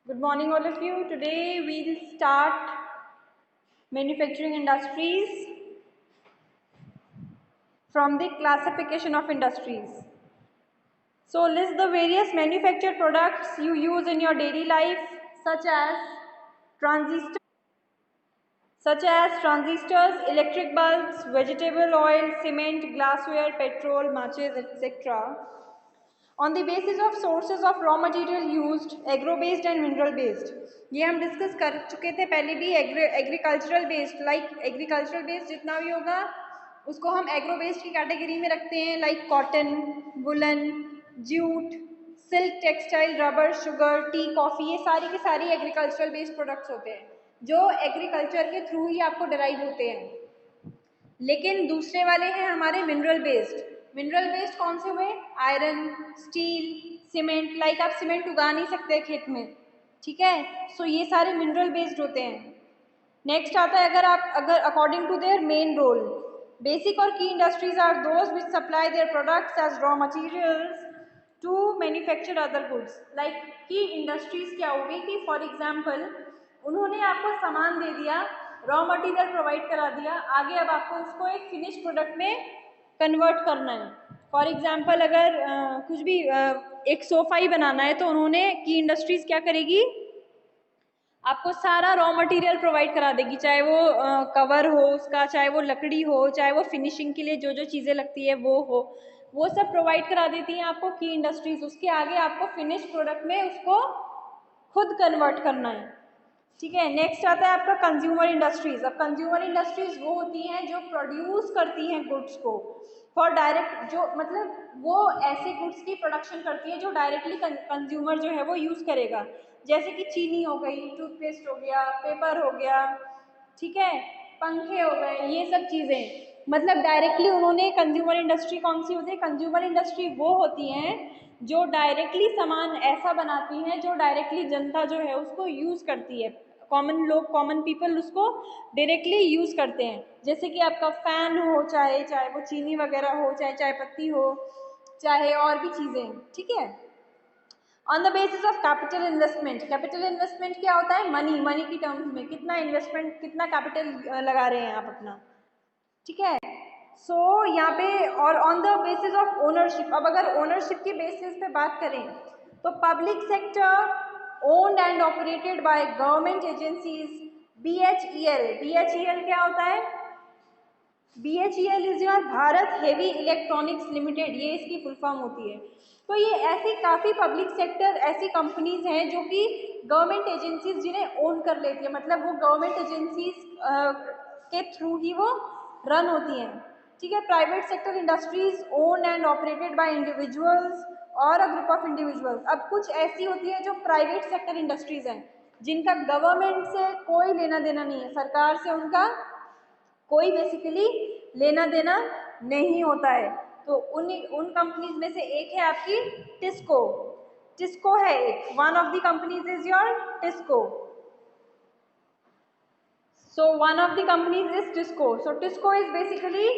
Good morning, all of you. Today we'll start manufacturing industries from the classification of industries. So, list the various manufactured products you use in your daily life, such as transistors, electric bulbs, vegetable oil, cement, glassware, petrol, matches, etc. On the basis of sources of raw material used, agro based and mineral based, ये हम discuss कर चुके थे पहले भी. Agricultural based, agricultural based जितना भी होगा उसको हम एग्रो बेस्ड की कैटेगरी में रखते हैं, like cotton, woollen, jute, silk, textile, rubber, sugar, T, coffee, ये सारी की सारी एग्रीकल्चरल बेस्ड प्रोडक्ट्स होते हैं जो एग्रीकल्चर के थ्रू ही आपको डराइव होते हैं. लेकिन दूसरे वाले हैं हमारे मिनरल बेस्ड. मिनरल बेस्ड कौन से हुए? Iron, steel, cement. लाइक आप सीमेंट उगा नहीं सकते खेत में, ठीक है. सो ये सारे मिनरल बेस्ड होते हैं. नेक्स्ट आता है अगर according to their main role. Basic और key industries are those which supply their products as raw materials to manufacture other goods. Like key industries क्या होगी कि फॉर एग्जाम्पल उन्होंने आपको सामान दे दिया, रॉ मटेरियल प्रोवाइड करा दिया, आगे अब आपको उसको एक फिनिश प्रोडक्ट में कन्वर्ट करना है. फॉर एग्जाम्पल अगर कुछ भी एक सोफ़ा ही बनाना है तो उन्होंने की इंडस्ट्रीज क्या करेगी, आपको सारा रॉ मटेरियल प्रोवाइड करा देगी, चाहे वो कवर हो उसका, चाहे वो लकड़ी हो, चाहे वो फिनिशिंग के लिए जो जो चीज़ें लगती है वो हो, वो सब प्रोवाइड करा देती हैं आपको की इंडस्ट्रीज. उसके आगे आपको फिनिश प्रोडक्ट में उसको खुद कन्वर्ट करना है, ठीक है. नेक्स्ट आता है आपका कंज्यूमर इंडस्ट्रीज. अब कंज्यूमर इंडस्ट्रीज वो होती हैं जो प्रोड्यूस करती हैं गुड्स को फॉर डायरेक्ट, जो मतलब वो ऐसे गुड्स की प्रोडक्शन करती है जो डायरेक्टली कंज्यूमर जो है वो यूज़ करेगा. जैसे कि चीनी हो गई, टूथपेस्ट हो गया, पेपर हो गया, ठीक है, पंखे हो गए, ये सब चीज़ें मतलब डायरेक्टली उन्होंने. कंज्यूमर इंडस्ट्री कौन सी होती है? कंज्यूमर इंडस्ट्री वो होती हैं जो डायरेक्टली सामान ऐसा बनाती हैं जो डायरेक्टली जनता जो है उसको यूज़ करती है. कॉमन लोग, कॉमन पीपल उसको डायरेक्टली यूज़ करते हैं. जैसे कि आपका फ़ैन हो, चाहे वो चीनी वगैरह हो, चाहे चाय पत्ती हो, चाहे और भी चीज़ें, ठीक है. On the basis of capital investment. Capital investment क्या होता है? मनी की टर्म्स में कितना इन्वेस्टमेंट, कितना कैपिटल लगा रहे हैं आप अपना, ठीक है. सो यहाँ पे और on the basis of ownership. अब अगर ओनरशिप की बेसिस पे बात करें तो public sector owned and operated by government agencies. BHEL क्या होता है? BHEL is your Bharat heavy electronics limited, ये इसकी फुल फॉर्म होती है. तो ये ऐसी काफ़ी पब्लिक सेक्टर ऐसी कंपनीज हैं जो कि गवर्नमेंट एजेंसीज जिन्हें ओन कर लेती है, मतलब वो गवर्नमेंट एजेंसीज के थ्रू ही वो रन होती हैं, ठीक है. Private sector industries own and operated bye individuals और अ ग्रुप ऑफ इंडिविजुअल्स. अब कुछ ऐसी होती है जो प्राइवेट सेक्टर इंडस्ट्रीज हैं जिनका गवर्नमेंट से कोई लेना देना नहीं है, सरकार से उनका कोई बेसिकली लेना देना नहीं होता है. तो उन कंपनीज में से एक है आपकी टिस्को. टिस्को है एक, one of the companies is your TISCO. So one of the companies is TISCO. So TISCO is basically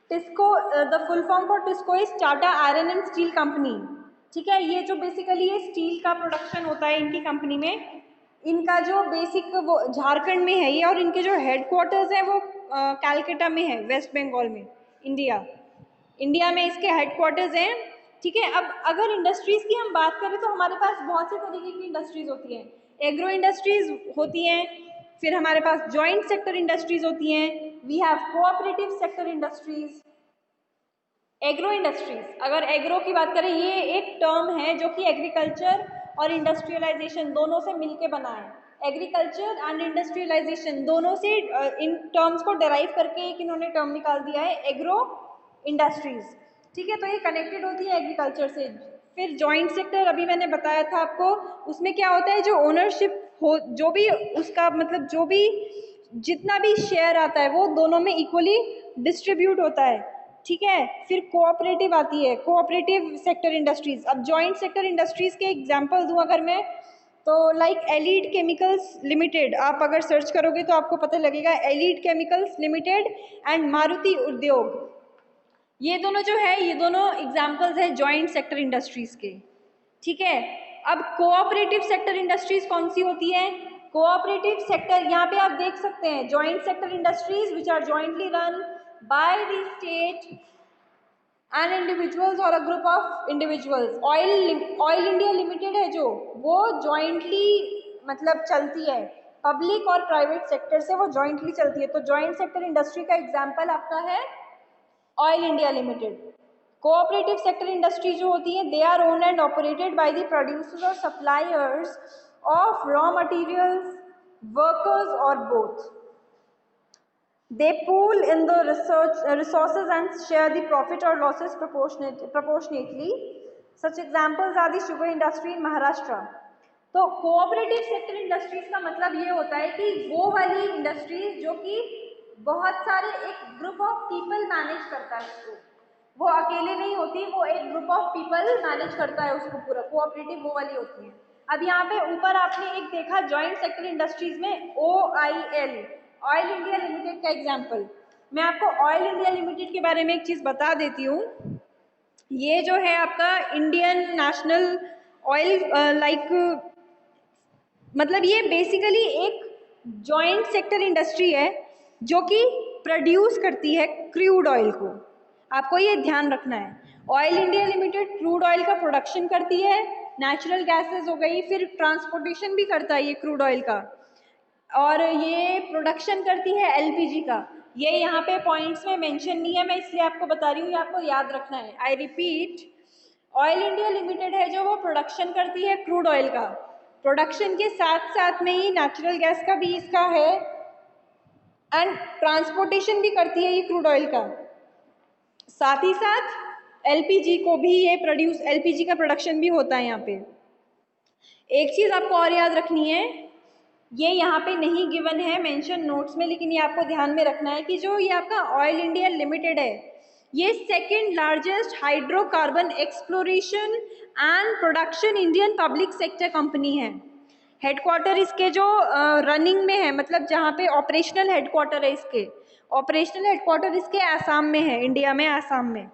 the full form for TISCO is Tata Iron and Steel Company, ठीक है. ये जो बेसिकली ये स्टील का प्रोडक्शन होता है इनकी company में, इनका जो बेसिक वो झारखंड में है ये, और इनके जो हेडक्वार्टर्स हैं वो कैलकाटा में है, वेस्ट बंगाल में, इंडिया में इसके हेडक्वार्टर्स हैं, ठीक है. अब अगर इंडस्ट्रीज़ की हम बात करें तो हमारे पास बहुत से तरीके की इंडस्ट्रीज़ होती हैं. एग्रो इंडस्ट्रीज़ होती हैं, फिर हमारे पास जॉइंट सेक्टर इंडस्ट्रीज़ होती हैं, we have cooperative sector industries. Agro industries, अगर एग्रो की बात करें, ये एक टर्म है जो कि एग्रीकल्चर और इंडस्ट्रियलाइजेशन दोनों से मिलके बना है. एग्रीकल्चर एंड इंडस्ट्रियलाइजेशन दोनों से इन टर्म्स को डेराइव करके एक इन्होंने टर्म निकाल दिया है, एग्रो इंडस्ट्रीज़, ठीक है. तो ये कनेक्टेड होती है एग्रीकल्चर से. फिर जॉइंट सेक्टर अभी मैंने बताया था आपको, उसमें क्या होता है, जो ओनरशिप हो, जो भी उसका मतलब जो भी जितना भी शेयर आता है वो दोनों में इक्वली डिस्ट्रीब्यूट होता है, ठीक है. फिर कोऑपरेटिव आती है, कोऑपरेटिव सेक्टर इंडस्ट्रीज. अब जॉइंट सेक्टर इंडस्ट्रीज के एग्जांपल दूं अगर मैं, तो लाइक एलीड केमिकल्स लिमिटेड, आप अगर सर्च करोगे तो आपको पता लगेगा, allied chemicals limited and Maruti उद्योग, ये दोनों जो है ये दोनों एग्जाम्पल्स हैं जॉइंट सेक्टर इंडस्ट्रीज के, ठीक है. अब कोऑपरेटिव सेक्टर इंडस्ट्रीज कौन सी होती है? कोऑपरेटिव सेक्टर, यहाँ पे आप देख सकते हैं, joint sector industries which are jointly run by the state and individuals और a group of individuals. Oil India Limited है जो, वो जॉइंटली मतलब चलती है, पब्लिक और प्राइवेट सेक्टर से वो जॉइंटली चलती है। तो जॉइंट सेक्टर इंडस्ट्री का एग्जाम्पल आपका है Oil India Limited. Cooperative sector industry जो होती है, they are owned and operated by the producers और suppliers of raw materials, workers और both. They pool in the resources and share the profit or losses proportionately. Such examples are the sugar industry in Maharashtra. तो cooperative sector industries का मतलब ये होता है कि वो वाली इंडस्ट्रीज जो कि बहुत सारे एक ग्रुप ऑफ पीपल मैनेज करता है उसको, वो अकेले नहीं होती, वो एक ग्रुप ऑफ पीपल मैनेज करता है उसको पूरा, कोऑपरेटिव वो वाली होती है। अब यहाँ पे ऊपर आपने एक देखा जॉइंट सेक्टर इंडस्ट्रीज में OIL, ऑयल इंडिया लिमिटेड का एग्जाम्पल। मैं आपको ऑयल इंडिया लिमिटेड के बारे में एक चीज़ बता देती हूँ। ये जो है आपका इंडियन नेशनल ऑयल मतलब ये बेसिकली एक जॉइंट सेक्टर इंडस्ट्री है जो कि प्रोड्यूस करती है क्रूड ऑयल को। आपको ये ध्यान रखना है, Oil India limited crude oil का प्रोडक्शन करती है, नेचुरल गैसेस हो गई, फिर ट्रांसपोर्टेशन भी करता है ये क्रूड ऑयल का, और ये प्रोडक्शन करती है LPG का। ये यहाँ पे पॉइंट्स में मेंशन नहीं है, मैं इसलिए आपको बता रही हूँ, ये आपको याद रखना है। I repeat, oil India Limited है जो वो प्रोडक्शन करती है क्रूड ऑयल का, प्रोडक्शन के साथ साथ में ही नेचुरल गैस का भी इसका है, एंड ट्रांसपोर्टेशन भी करती है ये क्रूड ऑयल का, साथ ही साथ LPG को भी ये LPG का प्रोडक्शन भी होता है यहाँ पे। एक चीज़ आपको और याद रखनी है, ये यहाँ पे नहीं गिवन है मेंशन नोट्स में, लेकिन ये आपको ध्यान में रखना है कि जो ये आपका ऑयल इंडिया लिमिटेड है, ये second largest hydrocarbon exploration and production Indian public sector company है। हेडक्वार्टर इसके जो रनिंग में है, मतलब जहाँ पे ऑपरेशनल हेडक्वार्टर है इसके, ऑपरेशनल हेडक्वार्टर इसके आसाम में है, इंडिया में, आसाम में।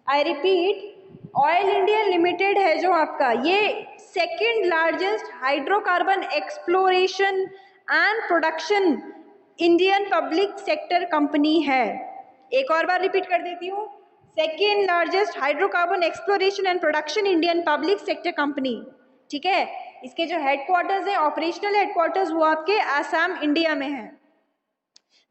I repeat, oil India Limited है जो आपका, ये second largest hydrocarbon exploration and production Indian public sector company है। एक और बार रिपीट कर देती हूँ, second largest hydrocarbon exploration and production Indian public sector company, ठीक है। इसके जो हेडक्वार्टर्स है, ऑपरेशनल हेडक्वार्टर्स, वो आपके आसाम, इंडिया में है।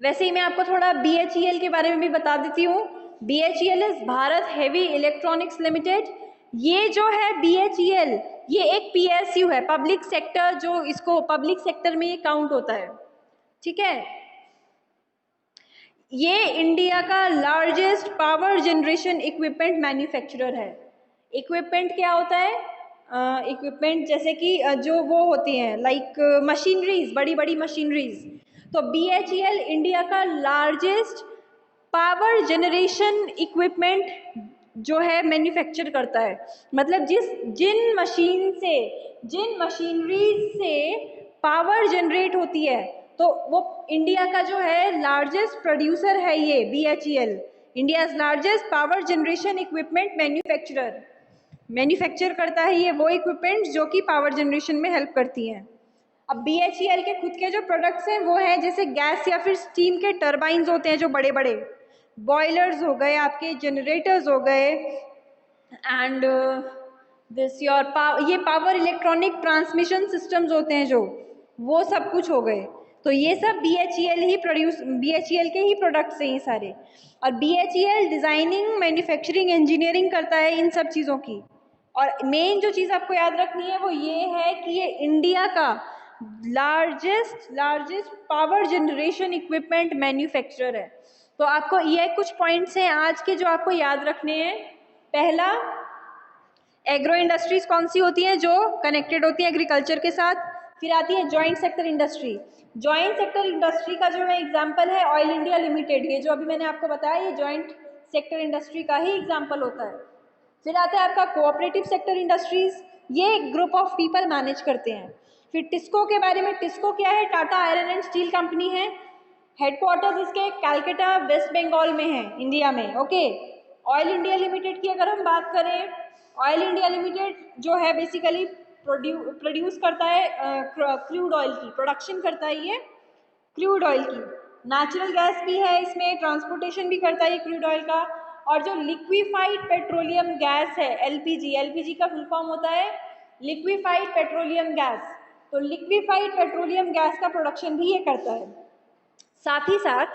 वैसे ही मैं आपको थोड़ा BHEL के बारे में भी बता देती हूँ। BHEL is Bharat heavy electronics limited. ये जो है BHEL, ये एक PSU है, पब्लिक सेक्टर, जो इसको पब्लिक सेक्टर में ये काउंट होता है, ठीक है। ये इंडिया का largest power generation equipment manufacturer है। इक्विपमेंट क्या होता है? इक्विपमेंट जैसे कि जो वो होती हैं लाइक मशीनरीज, बड़ी बड़ी मशीनरीज। तो BHEL इंडिया का लार्जेस्ट पावर जनरेशन इक्विपमेंट जो है मैन्युफैक्चर करता है। मतलब जिन मशीनरीज से पावर जनरेट होती है, तो वो इंडिया का जो है लार्जेस्ट प्रोड्यूसर है ये BHEL, India's largest power generation equipment manufacture करता है ये वो इक्विपमेंट जो कि पावर जनरेशन में हेल्प करती हैं। अब BHEL के खुद के जो प्रोडक्ट्स हैं वो हैं जैसे गैस या फिर स्टीम के टर्बाइन्स होते हैं जो बड़े बड़े, बॉयलर्स हो गए, आपके जनरेटर्स हो गए, एंड दिस योर ये पावर इलेक्ट्रॉनिक ट्रांसमिशन सिस्टम्स होते हैं जो, वो सब कुछ हो गए। तो ये सब BHEL के ही प्रोडक्ट्स हैं ये सारे। और BHEL डिज़ाइनिंग, मैन्युफैक्चरिंग, इंजीनियरिंग करता है इन सब चीज़ों की। और मेन जो चीज़ आपको याद रखनी है वो ये है कि ये इंडिया का largest power generation equipment manufacturer है। तो आपको ये कुछ पॉइंट्स हैं आज के जो आपको याद रखने हैं। पहला, एग्रो इंडस्ट्रीज कौन सी होती हैं जो कनेक्टेड होती है एग्रीकल्चर के साथ। फिर आती है joint sector industry. Joint sector industry का जो है एग्जांपल है ऑयल इंडिया लिमिटेड, ये जो अभी मैंने आपको बताया ये जॉइंट सेक्टर इंडस्ट्री का ही एग्जांपल होता है। फिर आता है आपका कोऑपरेटिव सेक्टर इंडस्ट्रीज, ये एक ग्रुप ऑफ पीपल मैनेज करते हैं। फिर टिस्को के बारे में, टिस्को क्या है? Tata iron and steel company है, हेडक्वार्टर्स इसके कैलकाटा वेस्ट बंगाल में है, इंडिया में, ओके। ऑयल इंडिया लिमिटेड की अगर हम बात करें, ऑयल इंडिया लिमिटेड जो है बेसिकली प्रोड्यूस करता है क्रूड ऑयल की, प्रोडक्शन करता है ये क्रूड ऑयल की। नेचुरल गैस भी है इसमें, ट्रांसपोर्टेशन भी करता है ये क्रूड ऑयल का। और जो लिक्विफाइड पेट्रोलियम गैस है एलपीजी, एलपीजी का फुल फॉर्म होता है लिक्विफाइड पेट्रोलियम गैस, तो लिक्विफाइड पेट्रोलियम गैस का प्रोडक्शन भी ये करता है। साथ ही साथ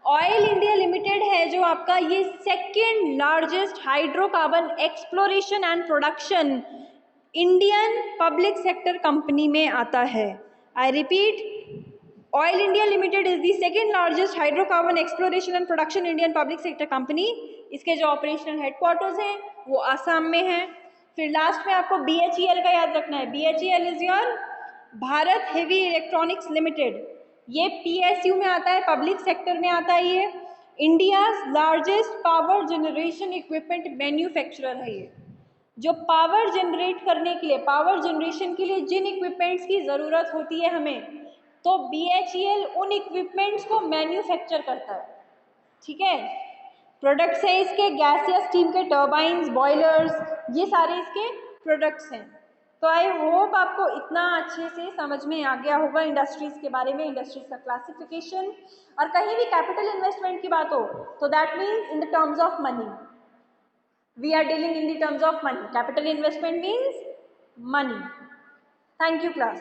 ऑयल इंडिया लिमिटेड है जो आपका, ये second largest hydrocarbon exploration and production Indian public sector company में आता है। I repeat, oil India limited is the second largest hydrocarbon exploration and production Indian public sector company. इसके जो ऑपरेशनल हेडक्वार्टर्स हैं वो आसाम में हैं। फिर लास्ट में आपको BHEL का याद रखना है। BHEL is your Bharat heavy electronics limited. ये PSU में आता है, पब्लिक सेक्टर में आता है। ये India largest power generation equipment manufacturer है। ये जो पावर जनरेट करने के लिए, पावर जनरेशन के लिए जिन इक्विपमेंट्स की ज़रूरत होती है हमें, तो BHEL उन इक्विपमेंट्स को मैन्युफैक्चर करता है। ठीक है, प्रोडक्ट्स हैं इसके गैस या स्टीम के टर्बाइन्स, बॉयलर्स, ये सारे इसके प्रोडक्ट्स हैं। तो आई होप आपको इतना अच्छे से समझ में आ गया होगा इंडस्ट्रीज़ के बारे में, इंडस्ट्रीज़ का क्लासिफिकेशन। और कहीं भी कैपिटल इन्वेस्टमेंट की बात हो तो that means in the terms of money, we are dealing in the terms of money. Capital investment means money. Thank you class.